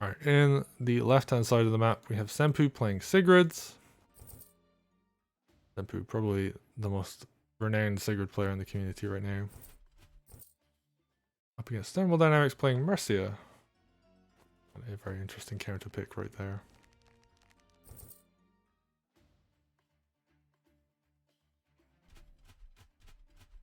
Alright, in the left-hand side of the map, we have Sempu playing Sigrid. Sempu, probably the most renowned Sigrid player in the community right now. Up against Thermaldynamics playing Mercia. A very interesting counter pick right there.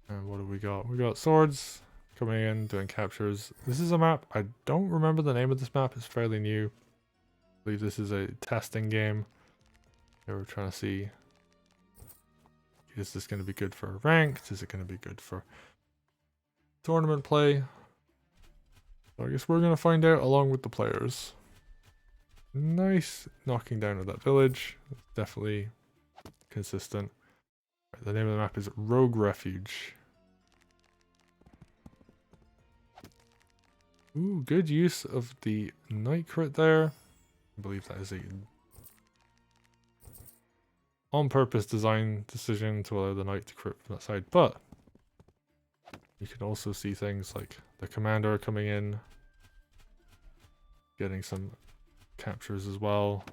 And what do we got? We got swords coming in, doing captures. This is a map. I don't remember the name of this map. It's fairly new. I believe this is a testing game. They were trying to see, is this going to be good for ranked? Is it going to be good for tournament play? So I guess we're going to find out along with the players. Nice knocking down of that village. Definitely consistent. Right, the name of the map is Refuge. Ooh, good use of the knight crit there. I believe that is a on-purpose design decision to allow the knight to crit from that side, but you can also see things like the commander coming in, getting some captures as well.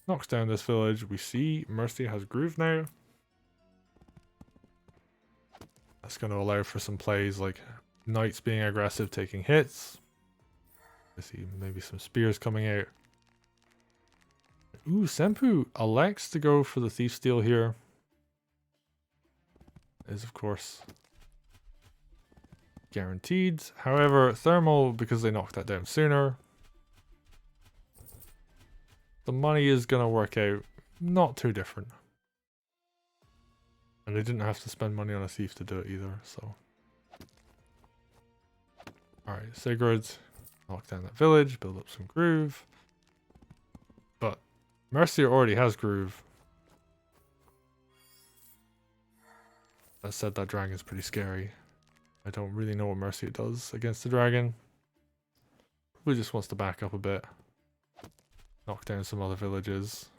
Knocks down this village. We see Mercia has groove now. That's going to allow for some plays like knights being aggressive, taking hits. I see maybe some spears coming out. Ooh, Sempu elects to go for the thief steal here. Is of course guaranteed. However, thermal, because they knocked that down sooner, the money is going to work out not too different. And they didn't have to spend money on a thief to do it either, so. Alright, Sigrid, knock down that village, build up some groove. But Mercia already has groove. That said, that dragon's pretty scary. I don't really know what Mercia does against the dragon. Probably just wants to back up a bit. Knock down some other villages.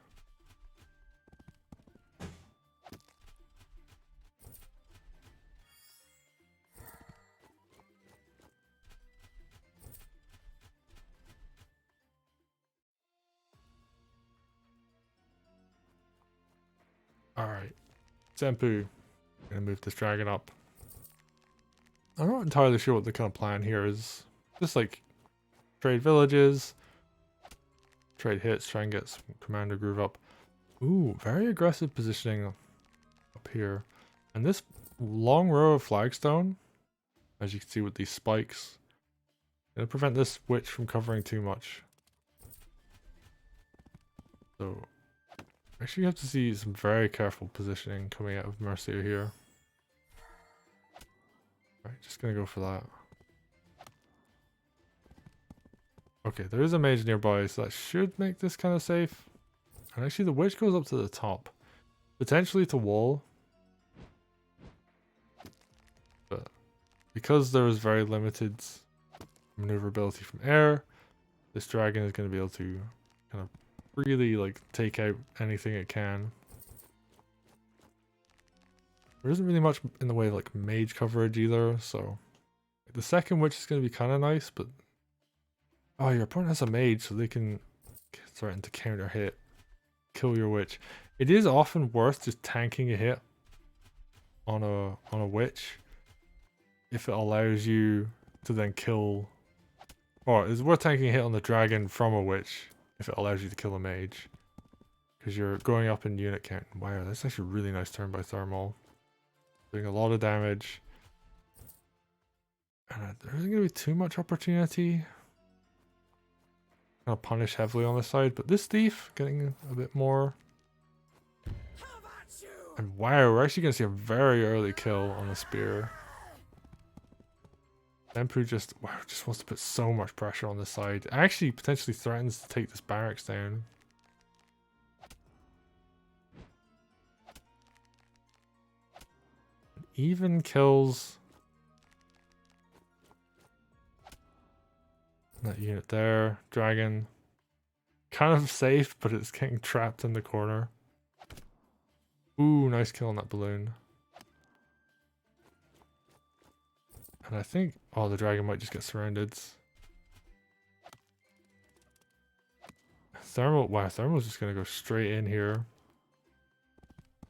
Alright. Sempu. Gonna move this dragon up. I'm not entirely sure what the kind of plan here is. Just like trade villages, trade hits, try and get some commander groove up. Ooh, very aggressive positioning up here. And this long row of flagstone, as you can see with these spikes, gonna prevent this witch from covering too much. So actually you have to see some very careful positioning coming out of Mercia here. Right, just gonna go for that. Okay, there is a mage nearby, so that should make this kind of safe. And actually the witch goes up to the top. Potentially to wall. But because there is very limited maneuverability from air, this dragon is going to be able to kind of really like take out anything it can. There isn't really much in the way of like mage coverage either, so the second witch is going to be kind of nice, but oh, your opponent has a mage, so they can threaten to counter hit, kill your witch. It is often worth just tanking a hit on a witch if it allows you to then kill, or it's worth tanking a hit on the dragon from a witch if it allows you to kill a mage, because you're going up in unit count. Wow, that's actually a really nice turn by Thermal. Doing a lot of damage. And there isn't going to be too much opportunity. Gonna punish heavily on this side, but this thief getting a bit more. And wow, we're actually going to see a very early kill on the spear. Sempu just wants to put so much pressure on this side. Actually potentially threatens to take this barracks down. Even kills that unit there. Dragon kind of safe, but it's getting trapped in the corner. Ooh, nice kill on that balloon. And I think, oh, the dragon might just get surrounded. Thermal, wow, Thermal's just gonna go straight in here.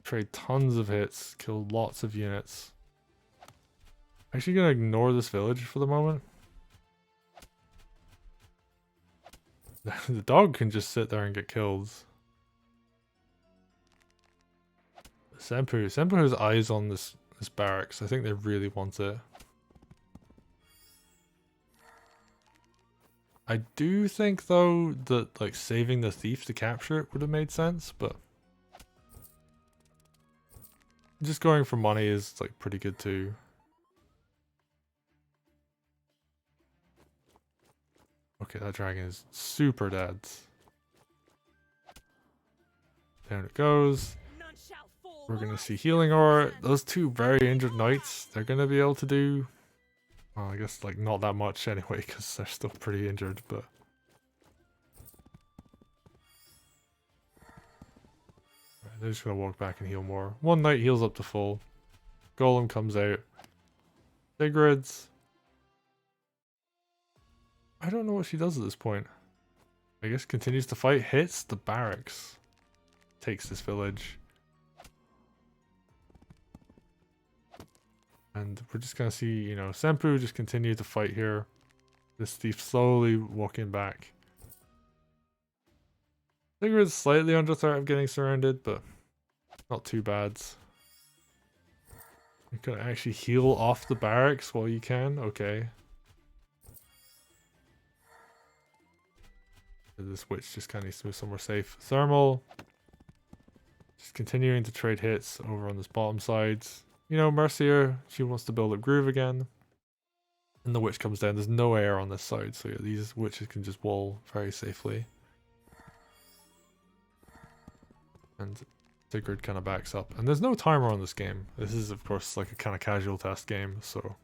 Trade tons of hits, kill lots of units. Actually gonna ignore this village for the moment. The dog can just sit there and get killed. Sempu has eyes on this barracks. I think they really want it. I do think though that like saving the thief to capture it would have made sense, but just going for money is like pretty good too. Okay, that dragon is super dead. Down it goes. We're gonna see healing aura. Those two very injured knights, they're gonna be able to do, well, I guess like not that much anyway because they're still pretty injured, but they're just gonna walk back and heal more. One knight heals up to full. Golem comes out. Sigrid's. I don't know what she does at this point. I guess continues to fight, hits the barracks. Takes this village. And we're just gonna see, you know, Sempu just continue to fight here. This thief slowly walking back. Sigrid's slightly under threat of getting surrounded, but not too bad. You can actually heal off the barracks while you can. Okay. This witch just kind of needs to move somewhere safe. Thermal. Just continuing to trade hits over on this bottom side. You know, Mercia, she wants to build up Groove again. And the witch comes down. There's no air on this side, so yeah, these witches can just wall very safely. And Sigrid kind of backs up. And there's no timer on this game. This is, of course, like a kind of casual test game, so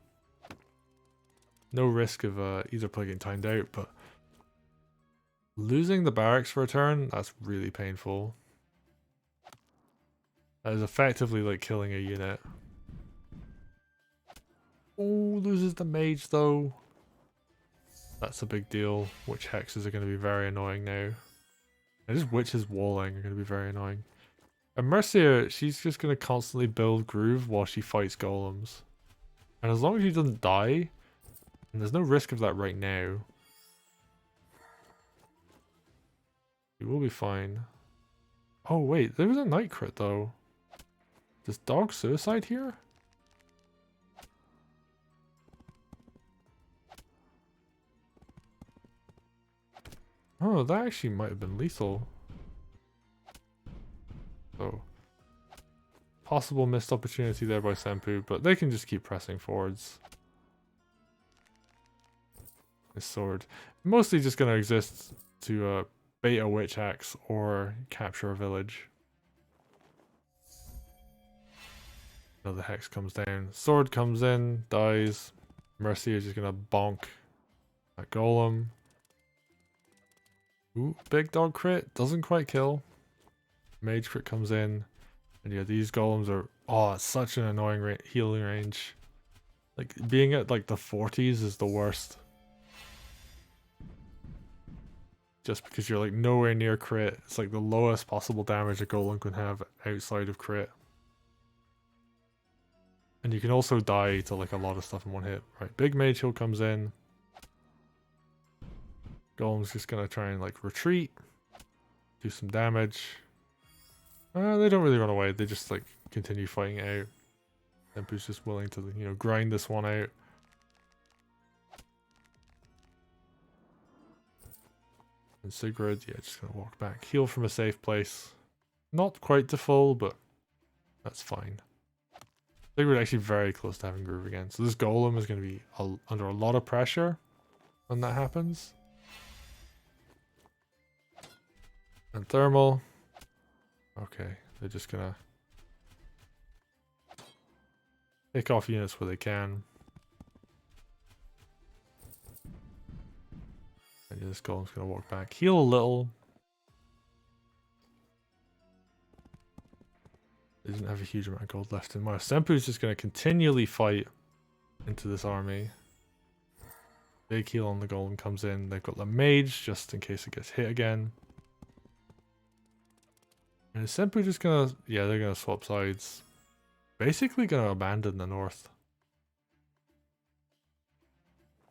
no risk of either play getting timed out, but losing the barracks for a turn, that's really painful. That is effectively like killing a unit. Oh, loses the mage though. That's a big deal. Witch hexes are going to be very annoying now. And just witches walling are going to be very annoying. And Mercia, she's just going to constantly build Groove while she fights golems. And as long as she doesn't die, and there's no risk of that right now, you will be fine. Oh wait, there was a night crit though. Does dog suicide here? Oh, that actually might have been lethal. So, possible missed opportunity there by Sempu, but they can just keep pressing forwards. This sword. Mostly just going to exist to bait a witch axe or capture a village. Another hex comes down. Sword comes in, dies. Mercia is just going to bonk that golem. Ooh, big dog crit. Doesn't quite kill. Mage crit comes in. And yeah, these golems are... Oh, it's such an annoying healing range. Like, being at like the 40s is the worst. Just because you're like nowhere near crit. It's like the lowest possible damage a golem can have outside of crit. And you can also die to like a lot of stuff in one hit. Right, big mage heal comes in. Golem's just gonna try and like retreat. Do some damage. They don't really run away, they just like continue fighting it out. Sempu's just willing to, you know, grind this one out. And Sigrid, yeah, just gonna walk back. Heal from a safe place. Not quite to full, but that's fine. Sigrid actually very close to having Groove again. So this golem is gonna be under a lot of pressure when that happens. And thermal. Okay, they're just gonna pick off units where they can. And this golem's gonna walk back. Heal a little. They didn't have a huge amount of gold left in Mars. Sempu's just gonna continually fight into this army. Big heal on the golem comes in. They've got the mage just in case it gets hit again. And is Sempu just gonna... Yeah, they're gonna swap sides. Basically gonna abandon the north.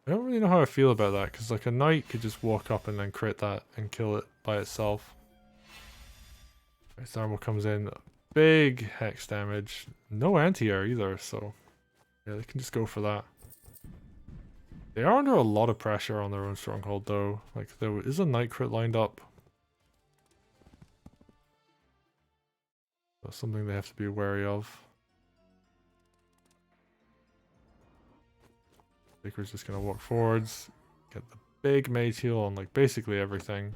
I don't really know how I feel about that, because like a knight could just walk up and then crit that and kill it by itself. Right, thermal comes in. Big hex damage. No anti-air either, so... Yeah, they can just go for that. They are under a lot of pressure on their own stronghold though. Like, there is a knight crit lined up. That's something they have to be wary of. Sigrid's just gonna walk forwards, get the big mage heal on like basically everything.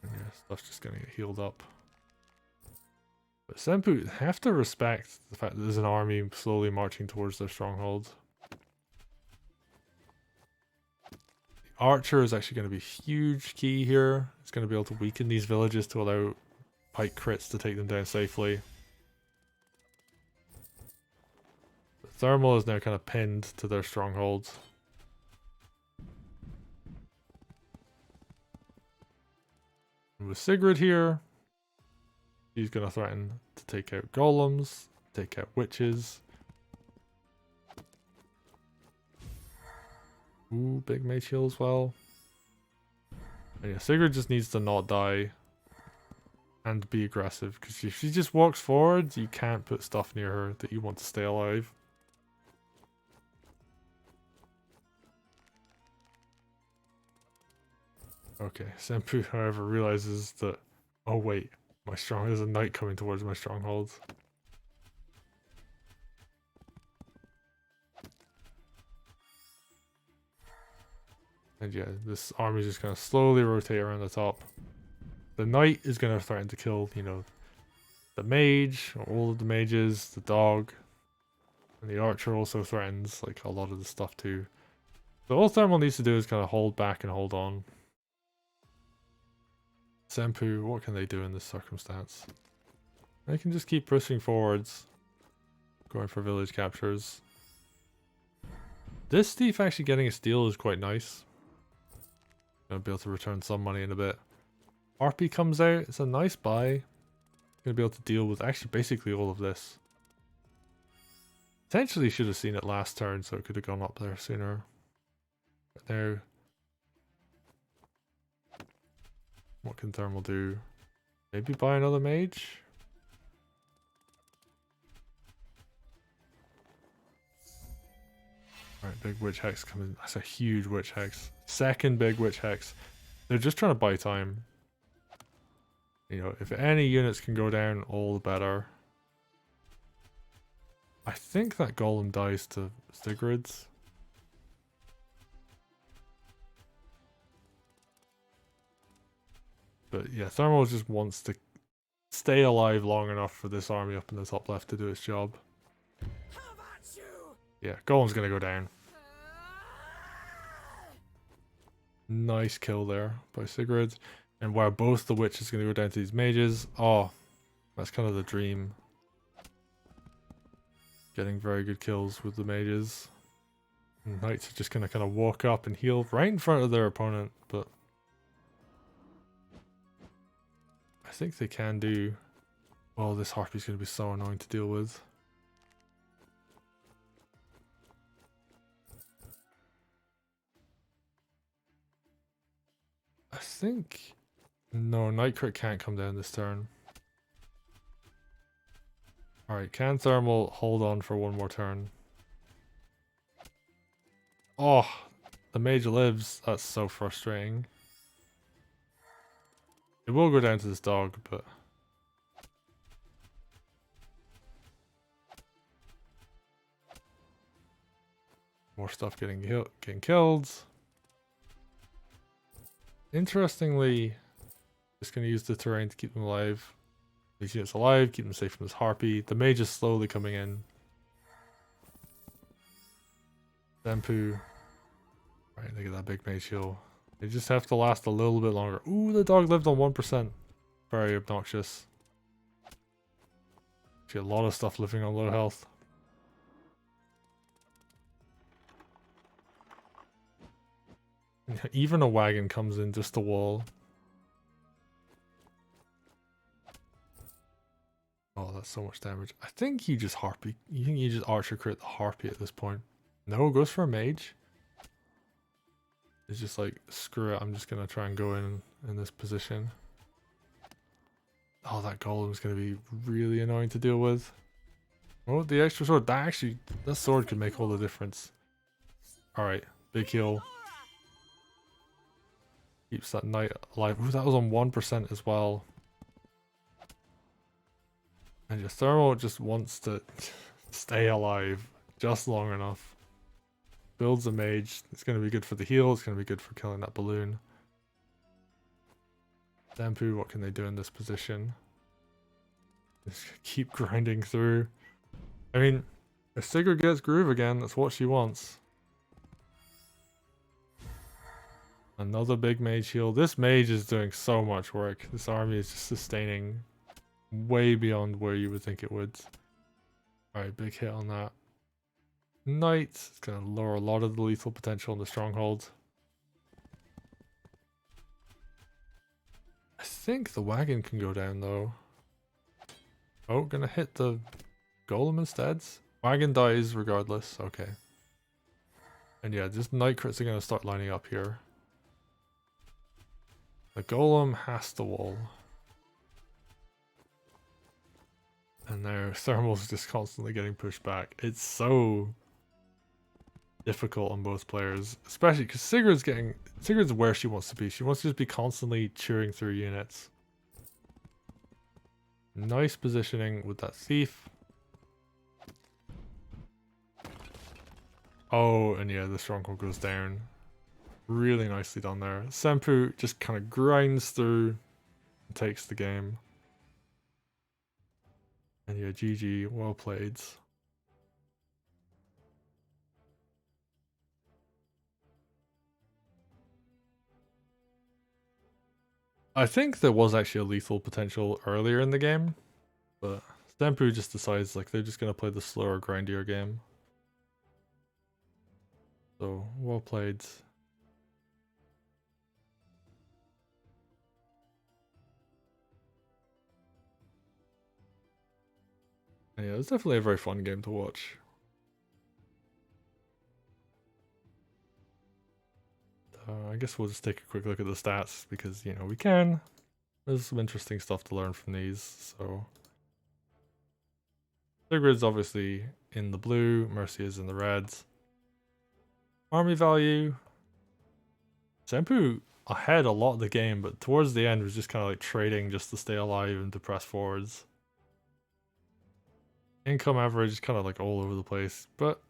And yeah, stuff's just gonna get healed up. But Sempu have to respect the fact that there's an army slowly marching towards their stronghold. The archer is actually going to be a huge key here. It's going to be able to weaken these villages to allow pike crits to take them down safely. The thermal is now kind of pinned to their stronghold. And with Sigrid here, he's going to threaten to take out golems, take out witches. Ooh, big mage heal as well. And yeah, Sigrid just needs to not die and be aggressive, because if she just walks forward, you can't put stuff near her that you want to stay alive. Okay, Sempu, however, realizes that, oh wait, there's a knight coming towards my stronghold. And yeah, this army is just going to slowly rotate around the top. The knight is going to threaten to kill, you know, the mage, or all of the mages, the dog. And the archer also threatens, like, a lot of the stuff too. So all Thermal needs to do is kind of hold back and hold on. Sempu, what can they do in this circumstance? They can just keep pushing forwards, going for village captures. This thief actually getting a steal is quite nice. Gonna be able to return some money in a bit. Harpy comes out, it's a nice buy. Gonna be able to deal with actually basically all of this. Potentially should have seen it last turn so it could have gone up there sooner. But now, what can Thermal do? Maybe buy another mage? Alright, big witch hex coming. That's a huge witch hex. Second big witch hex. They're just trying to buy time. You know, if any units can go down, all the better. I think that golem dies to Sigrid's. But yeah, Thermal just wants to stay alive long enough for this army up in the top left to do its job. Yeah, golem's gonna go down. Nice kill there by Sigrid. And while both the witches gonna go down to these mages. Oh, that's kind of the dream. Getting very good kills with the mages. And knights are just gonna kind of walk up and heal right in front of their opponent, but I think they can do... Oh, this harpy's gonna be so annoying to deal with. I think... No, Night Crit can't come down this turn. Alright, can Thermal hold on for one more turn? Oh, the mage lives. That's so frustrating. It will go down to this dog, but... More stuff getting killed. Interestingly, just going to use the terrain to keep them alive. These units alive, keep them safe from this harpy. The mage is slowly coming in. Sempu. Right, they get that big mage heal. They just have to last a little bit longer. Ooh, the dog lived on 1%. Very obnoxious. Actually, a lot of stuff living on low health. Even a wagon comes in just a wall. Oh, that's so much damage. I think you just harpy. You think you just archer crit the harpy at this point? No, goes for a mage. It's just like, screw it, I'm just gonna try and go in this position. Oh, that golem's gonna be really annoying to deal with. Oh, the extra sword. That sword could make all the difference. Alright, big heal. Keeps that knight alive. Ooh, that was on 1% as well. And your thermal just wants to stay alive just long enough. Builds a mage. It's going to be good for the heal. It's going to be good for killing that balloon. Sempu, what can they do in this position? Just keep grinding through. I mean, if Sigrid gets groove again, that's what she wants. Another big mage heal. This mage is doing so much work. This army is just sustaining way beyond where you would think it would. Alright, big hit on that. Knight. It's going to lower a lot of the lethal potential in the stronghold. I think the wagon can go down though. Oh, gonna hit the golem instead. Wagon dies regardless. Okay. And yeah, just night crits are gonna start lining up here. The golem has to wall. And their thermal's just constantly getting pushed back. It's so difficult on both players. Especially because Sigrid's where she wants to be. She wants to just be constantly chewing through units. Nice positioning with that thief. Oh, and yeah, the stronghold goes down. Really nicely done there. Sempu just kind of grinds through and takes the game. And yeah, GG, well played. I think there was actually a lethal potential earlier in the game, but Sempu just decides like they're just gonna play the slower, grindier game. So, well played. And yeah, it's definitely a very fun game to watch. I guess we'll just take a quick look at the stats because, you know, we can. There's some interesting stuff to learn from these, so. Sigrid's obviously in the blue, Mercia is in the reds. Army value. Sempu ahead a lot of the game, but towards the end was just kind of like trading just to stay alive and to press forwards. Income average is kind of like all over the place, but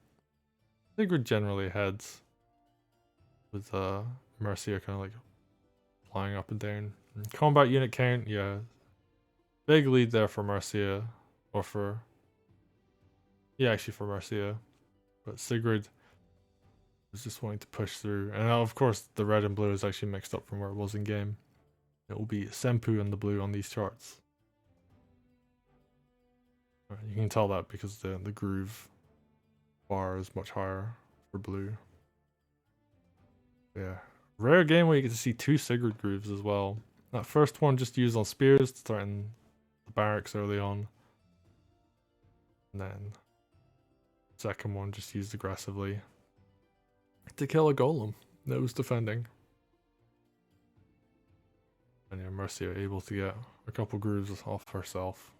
Sigrid generally ahead with Mercia kind of like flying up and down. And combat unit count, yeah. Big lead there for Mercia, or for, yeah, actually for Mercia. But Sigrid was just wanting to push through. And of course the red and blue is actually mixed up from where it was in game. It will be Sempu and the blue on these charts. You can tell that because the groove bar is much higher for blue. Yeah. Rare game where you get to see two Sigrid grooves as well. That first one just used on spears to threaten the barracks early on. And then second one just used aggressively to kill a golem that was defending. And yeah, Mercia able to get a couple grooves off herself.